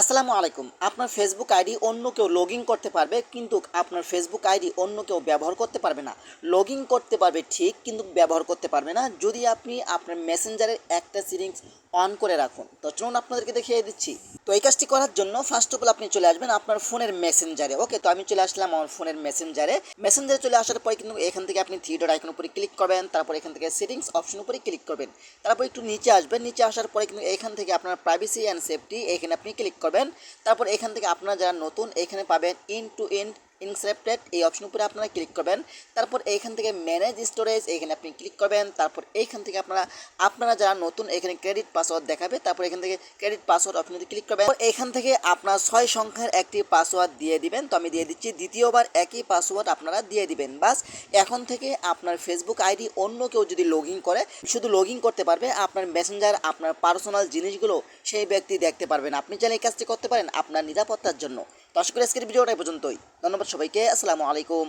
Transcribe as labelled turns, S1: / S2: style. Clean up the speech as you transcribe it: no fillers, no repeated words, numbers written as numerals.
S1: আসসালামু আলাইকুম। আপনার ফেসবুক আইডি অন্য কেউ লগ ইন করতে পারবে, কিন্তু আপনার ফেসবুক আইডি অন্য কেউ ব্যবহার করতে পারবে না। লগ ইন করতে পারবে ঠিক, কিন্তু ব্যবহার করতে পারবে না যদি আপনি আপনার মেসেঞ্জারের একটা সেটিংস অন করে রাখুন। তো চলুন আপনাদেরকে দেখিয়ে দিচ্ছি। তো এই কাজটি করার জন্য ফার্স্ট অফ অল আপনি চলে আসবেন আপনার ফোনের মেসেঞ্জারে। ওকে, তো আমি চলে আসলাম আমার ফোনের মেসেঞ্জারে চলে আসার পরে কিন্তু এখান থেকে আপনি থ্রি ডট আইকন উপরে ক্লিক করবেন, তারপর এখান থেকে সেটিংস অপশন উপরে ক্লিক করবেন, তারপর একটু নিচে আসবেন। নিচে আসার পরে কিন্তু এখান থেকে আপনার প্রাইভেসি অ্যান্ড সেফটি এখানে আপনি ক্লিক করবেন। তারপর এখান থেকে আপনারা যারা নতুন এখানে পাবেন ইন টু এন্ড ইনক্রিপ্টেড, এই অপশন উপরে আপনারা ক্লিক করবেন। তারপর এইখান থেকে ম্যানেজ স্টোরেজ এখানে আপনি ক্লিক করবেন। তারপর এইখান থেকে আপনারা যারা নতুন এখানে ক্রেডিট পাসওয়ার্ড দেখাবে, তারপর এখান থেকে ক্রেডিট পাসওয়ার্ড অপশনে ক্লিক করবেন। এখান থেকে আপনার 6 সংখ্যার একটি পাসওয়ার্ড দিয়ে দিবেন। তো আমি দিয়ে দিচ্ছি, দ্বিতীয়বার একই পাসওয়ার্ড আপনারা দিয়ে দিবেন। বাস, এখন থেকে আপনার ফেসবুক আইডি অন্য কেউ যদি লগ ইন করে, শুধু লগ ইন করতে পারবে, আপনার মেসেঞ্জার আপনার পার্সোনাল জিনিসগুলো সেই ব্যক্তি দেখতে পারবেন। আপনি চাইলে এই কাজটি করতে পারেন আপনার নিরাপত্তার জন্য। তো আশা করি আজকের ভিডিওটা এই পর্যন্তই। ধন্যবাদ সবাইকে। আসসালামু আলাইকুম।